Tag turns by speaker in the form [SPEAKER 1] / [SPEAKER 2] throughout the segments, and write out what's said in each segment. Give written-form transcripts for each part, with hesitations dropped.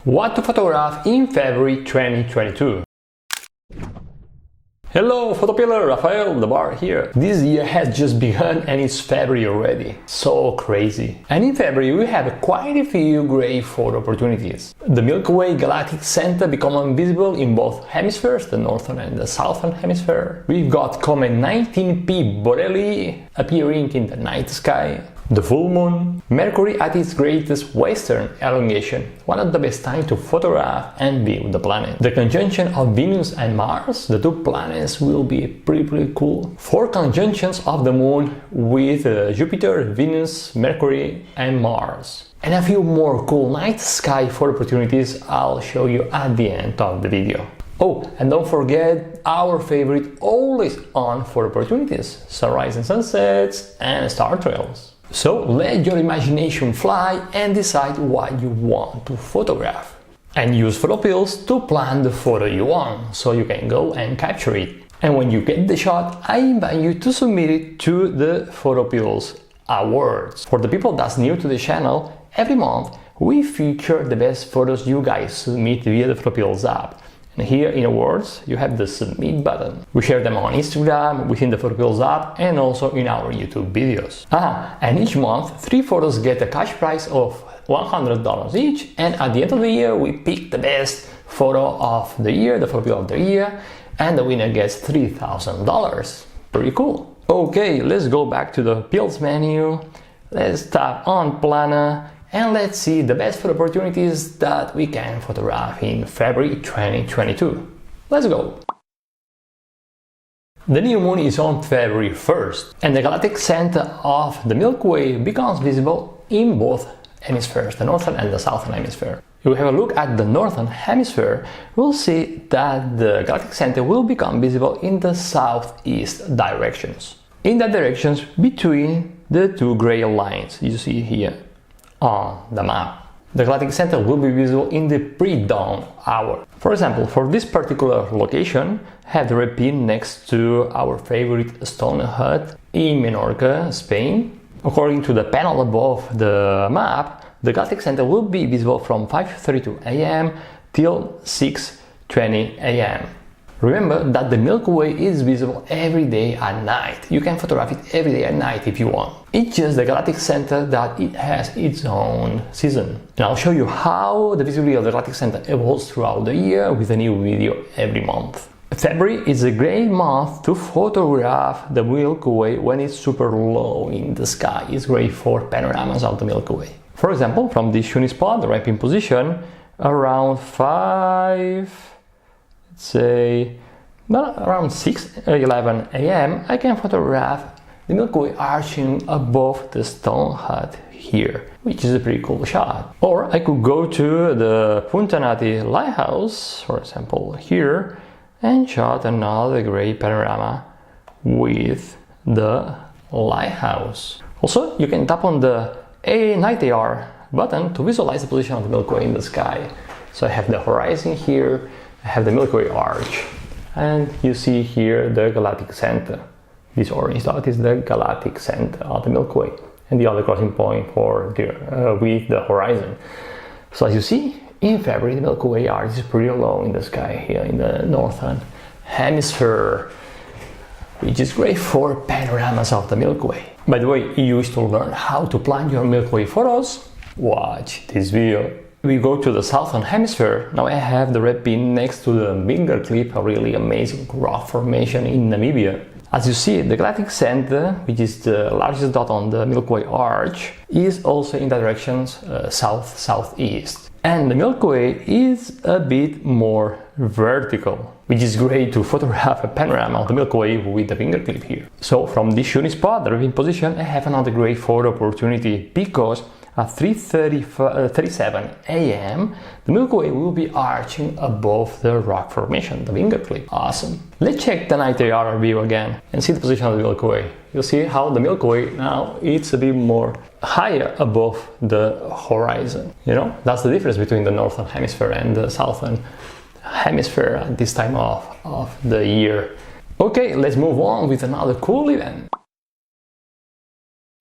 [SPEAKER 1] What to photograph in February 2022? Hello PhotoPillar, Rafael the Bar here. This year has just begun and it's February already. So crazy. And in February we have quite a few great photo opportunities. The Milky Way Galactic center become visible in both hemispheres, the northern and the southern hemisphere. We've got Comet 19P Borrelly appearing in the night sky. The full moon, Mercury at its greatest western elongation, one of the best times to photograph and view the planet. The conjunction of Venus and Mars, the two planets, will be pretty cool. 4 conjunctions of the moon with Jupiter, Venus, Mercury and Mars. And a few more cool night sky photo opportunities I'll show you at the end of the video. Oh, and don't forget our favorite always on photo opportunities, sunrise and sunsets and star trails. So let your imagination fly and decide what you want to photograph. And use PhotoPills to plan the photo you want, so you can go and capture it. And when you get the shot, I invite you to submit it to the PhotoPills Awards. For the people that's new to the channel, every month we feature the best photos you guys submit via the PhotoPills app. And here in Awards, you have the submit button. We share them on Instagram, within the PhotoPills app, and also in our YouTube videos. And each month, 3 photos get a cash prize of $100 each, and at the end of the year, we pick the best photo of the year, the photo of the year, and the winner gets $3,000. Pretty cool. Okay, let's go back to the Pills menu. Let's tap on Planner. And let's see the best photo opportunities that we can photograph in February 2022. Let's go! The new moon is on February 1st, and the galactic center of the Milky Way becomes visible in both hemispheres, the northern and the southern hemisphere. If we have a look at the northern hemisphere, we'll see that the galactic center will become visible in the southeast directions. In that directions between the 2 gray lines you see here on the map. The galactic center will be visible in the pre-dawn hour. For example, for this particular location, have the red pin next to our favorite stone hut in Menorca, Spain. According to the panel above the map, the galactic center will be visible from 5:32 a.m. till 6:20 a.m. Remember that the Milky Way is visible every day at night. You can photograph it every day at night if you want. It's just the galactic center that it has its own season. And I'll show you how the visibility of the galactic center evolves throughout the year with a new video every month. February is a great month to photograph the Milky Way when it's super low in the sky. It's great for panoramas of the Milky Way. For example, from this shooting spot, the right pin position, around 6:11 a.m. I can photograph the Milky Way arching above the stone hut here, which is a pretty cool shot. Or I could go to the Punta Nati lighthouse, for example here, and shot another great panorama with the lighthouse. Also, you can tap on the night AR button to visualize the position of the Milky Way in the sky. So I have the horizon here, I have the Milky Way arch, and you see here the galactic center. This orange dot is the galactic center of the Milky Way, and the other crossing point for with the horizon. So as you see, in February the Milky Way arch is pretty low in the sky here in the northern hemisphere, which is great for panoramas of the Milky Way. By the way, if you wish to learn how to plan your Milky Way photos, watch this video. We go to the southern hemisphere. Now I have the red pin next to the Finger Clip, a really amazing rock formation in Namibia. As you see, the galactic center, which is the largest dot on the Milky Way arch, is also in the directions south-southeast. And the Milky Way is a bit more vertical, which is great to photograph a panorama of the Milky Way with the Finger Clip here. So from this shooting spot, the red pin position, I have another great photo opportunity because at 3:37 a.m. the Milky Way will be arching above the rock formation, the Finger Clip. Awesome. Let's check the night AR view again and see the position of the Milky Way. You'll see how the Milky Way now it's a bit more higher above the horizon. You know, that's the difference between the northern hemisphere and the southern hemisphere at this time of the year. Okay, let's move on with another cool event.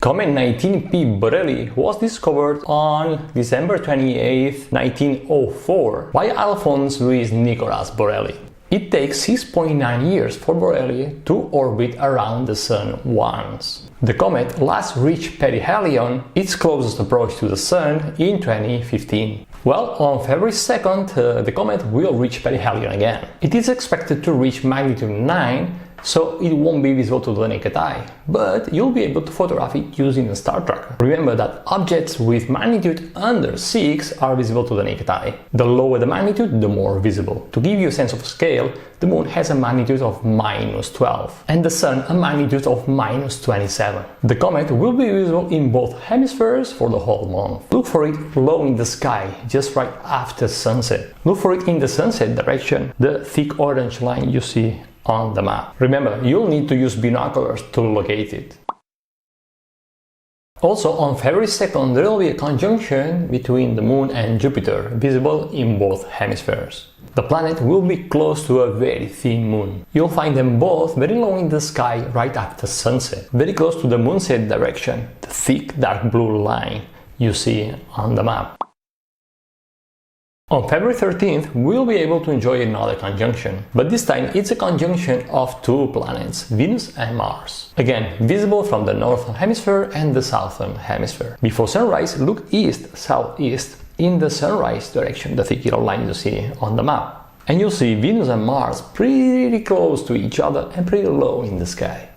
[SPEAKER 1] Comet 19P Borrelly was discovered on December 28, 1904 by Alphonse Louis Nicolas Borrelly. It takes 6.9 years for Borrelly to orbit around the Sun once. The comet last reached perihelion, its closest approach to the Sun, in 2015. Well, on February 2nd, the comet will reach perihelion again. It is expected to reach magnitude 9, so it won't be visible to the naked eye, but you'll be able to photograph it using a star tracker. Remember that objects with magnitude under 6 are visible to the naked eye. The lower the magnitude, the more visible. To give you a sense of scale, the Moon has a magnitude of -12 and the Sun a magnitude of -27. The comet will be visible in both hemispheres for the whole month. Look for it low in the sky, just right after sunset. Look for it in the sunset direction, the thick orange line you see on the map. Remember, you'll need to use binoculars to locate it. Also, on February 2nd, there will be a conjunction between the Moon and Jupiter, visible in both hemispheres. The planet will be close to a very thin Moon. You'll find them both very low in the sky right after sunset, very close to the moonset direction, the thick dark blue line you see on the map. On February 13th, we'll be able to enjoy another conjunction, but this time it's a conjunction of two planets, Venus and Mars. Again, visible from the northern hemisphere and the southern hemisphere. Before sunrise, look east-southeast in the sunrise direction, the thick yellow line you see on the map. And you'll see Venus and Mars pretty close to each other and pretty low in the sky.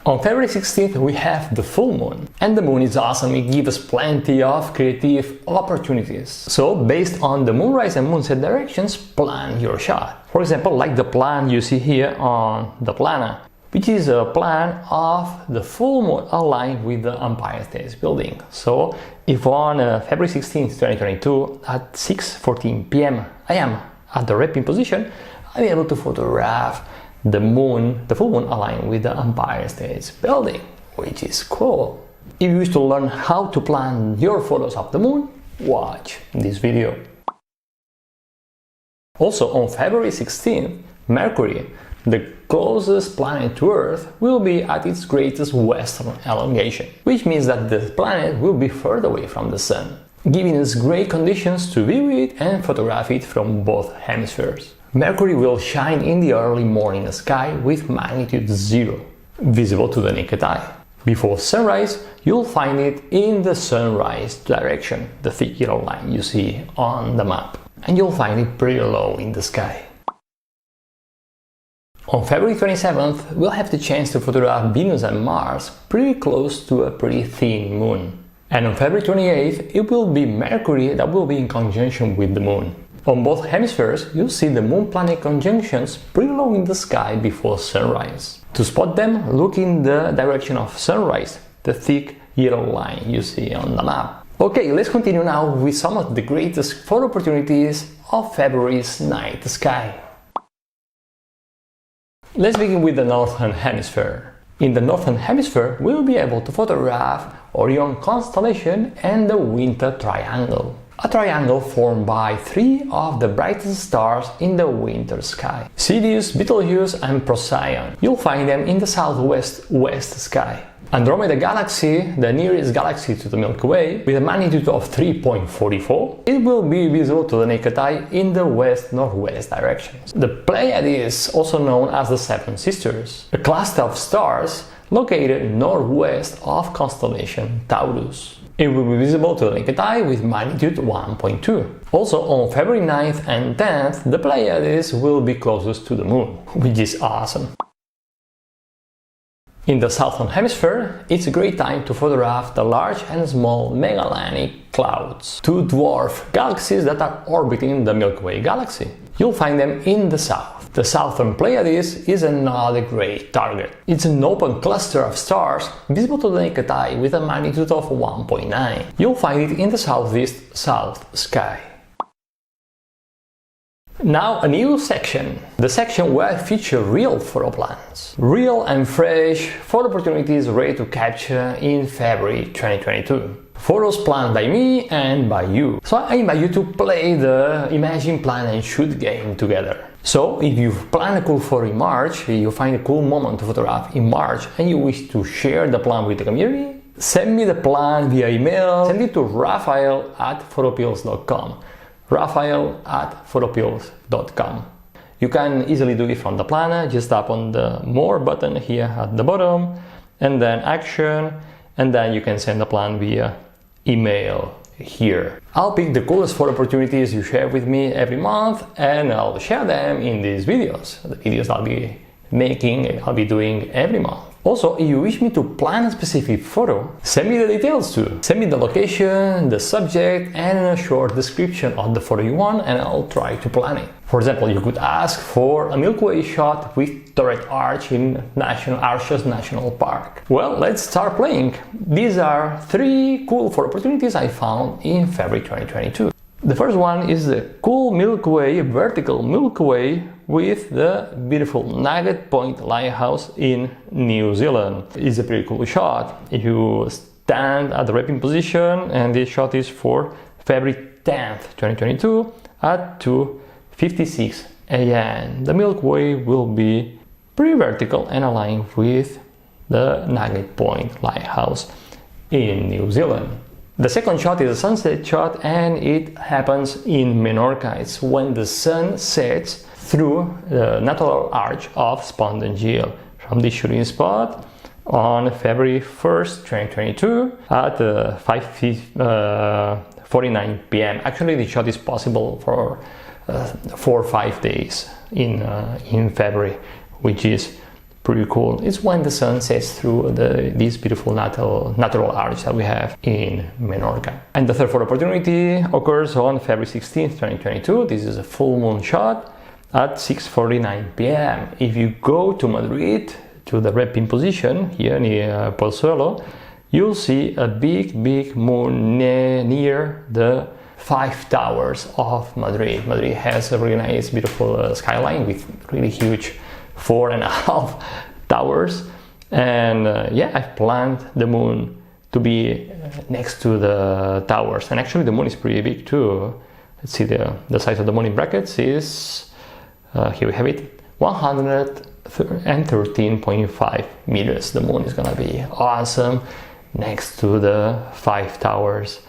[SPEAKER 1] On February 16th, we have the full moon. And the moon is awesome, it gives us plenty of creative opportunities. So, based on the moonrise and moonset directions, plan your shot. For example, like the plan you see here on the planner, which is a plan of the full moon aligned with the Empire State Building. So, if on February 16th, 2022, at 6:14 p.m. I am at the repping position, I'll be able to photograph the full moon aligned with the Empire State Building, which is cool. If you wish to learn how to plan your photos of the moon, watch this video. Also, on February 16th, Mercury, the closest planet to Earth, will be at its greatest western elongation, which means that the planet will be further away from the Sun, giving us great conditions to view it and photograph it from both hemispheres. Mercury will shine in the early morning sky with magnitude 0, visible to the naked eye. Before sunrise, you'll find it in the sunrise direction, the thick yellow line you see on the map. And you'll find it pretty low in the sky. On February 27th, we'll have the chance to photograph Venus and Mars pretty close to a pretty thin moon. And on February 28th, it will be Mercury that will be in conjunction with the moon. On both hemispheres, you'll see the moon-planet conjunctions pretty low in the sky before sunrise. To spot them, look in the direction of sunrise, the thick yellow line you see on the map. Okay, let's continue now with some of the greatest photo opportunities of February's night sky. Let's begin with the Northern Hemisphere. In the Northern Hemisphere, we'll be able to photograph Orion constellation and the Winter Triangle. A triangle formed by three of the brightest stars in the winter sky: Sirius, Betelgeuse and Procyon. You'll find them in the southwest west sky. Andromeda galaxy, the nearest galaxy to the Milky Way, with a magnitude of 3.44, it will be visible to the naked eye in the west-northwest direction. The Pleiades, also known as the Seven Sisters, a cluster of stars located northwest of constellation Taurus. It will be visible to the naked eye with magnitude 1.2. Also, on February 9th and 10th, the Pleiades will be closest to the Moon, which is awesome. In the Southern Hemisphere, it's a great time to photograph the large and small Magellanic clouds, two dwarf galaxies that are orbiting the Milky Way galaxy. You'll find them in the south. The Southern Pleiades is another great target. It's an open cluster of stars visible to the naked eye with a magnitude of 1.9. You'll find it in the southeast south sky. Now a new section, the section where I feature real photo plans. Real and fresh photo opportunities ready to capture in February 2022. Photos planned by me and by you. So I invite you to play the Imagine, Plan and Shoot game together. So if you've planned a cool photo in March, you find a cool moment to photograph in March and you wish to share the plan with the community, send me the plan via email, send it to Raphael@photopills.com. Raphael@photopills.com. You can easily do it from the planner, just tap on the More button here at the bottom, and then Action, and then you can send the plan via email here. I'll pick the coolest photo opportunities you share with me every month, and I'll share them in these videos, the videos I'll be making, I'll be doing every month. Also, if you wish me to plan a specific photo, send me the details too. Send me the location, the subject, and a short description of the photo you want, and I'll try to plan it. For example, you could ask for a Milky Way shot with turret arch in Arches National Park. Well, let's start playing. These are 3 cool photo opportunities I found in February 2022. The first one is the cool Milky Way, vertical Milky Way with the beautiful Nugget Point Lighthouse in New Zealand. It's a pretty cool shot. If you stand at the wrapping position, and this shot is for February 10th, 2022 at 2:56 a.m. The Milky Way will be pretty vertical and aligned with the Nugget Point Lighthouse in New Zealand. The second shot is a sunset shot, and it happens in Menorca. It's when the sun sets through the natural arch of Spondengeel. From this shooting spot on February 1st, 2022 at 5:49 p.m. Actually, the shot is possible for 4 or 5 days in February, which is pretty cool. It's when the sun sets through this beautiful natural arch that we have in Menorca. And the third photo opportunity occurs on February 16th, 2022. This is a full moon shot at 6:49 p.m. If you go to Madrid, to the wrapping position here near Pozuelo, you'll see a big moon near the 5 towers of Madrid. Madrid has a really nice, beautiful skyline with really huge 4.5 towers, and I've planned the moon to be next to the towers, and actually the moon is pretty big too. Let's see, the size of the moon in brackets is here we have it, 113.5 meters. The moon is gonna be awesome next to the 5 towers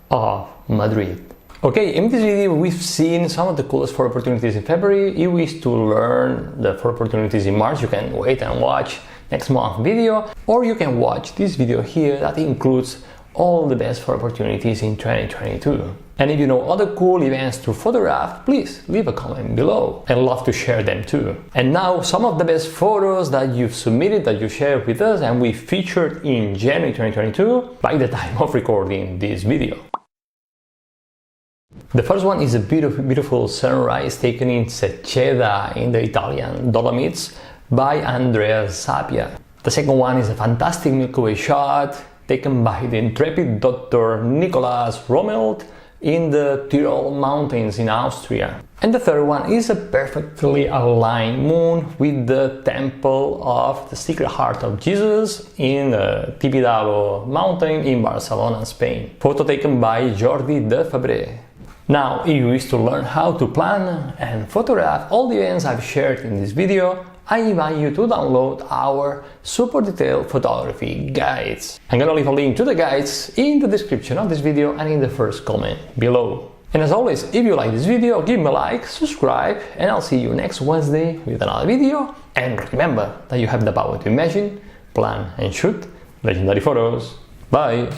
[SPEAKER 1] of Madrid. Okay, in this video we've seen some of the coolest photo opportunities in February. If you wish to learn the photo opportunities in March, you can wait and watch next month's video, or you can watch this video here that includes all the best photo opportunities in 2022. And if you know other cool events to photograph, please leave a comment below. I'd love to share them too. And now some of the best photos that you've submitted, that you shared with us, and we featured in January 2022 by the time of recording this video. The first one is a beautiful sunrise taken in Seceda in the Italian Dolomites by Andrea Sapia. The second one is a fantastic Milky Way shot taken by the intrepid Dr. Nicolas Rommelt in the Tyrol Mountains in Austria. And the third one is a perfectly aligned moon with the temple of the Sacred Heart of Jesus in the Tibidabo mountain in Barcelona, Spain. Photo taken by Jordi de Fabre. Now, if you wish to learn how to plan and photograph all the events I've shared in this video, I invite you to download our super detailed photography guides. I'm gonna leave a link to the guides in the description of this video and in the first comment below. And as always, if you like this video, give me a like, subscribe, and I'll see you next Wednesday with another video. And remember that you have the power to imagine, plan and shoot legendary photos. Bye!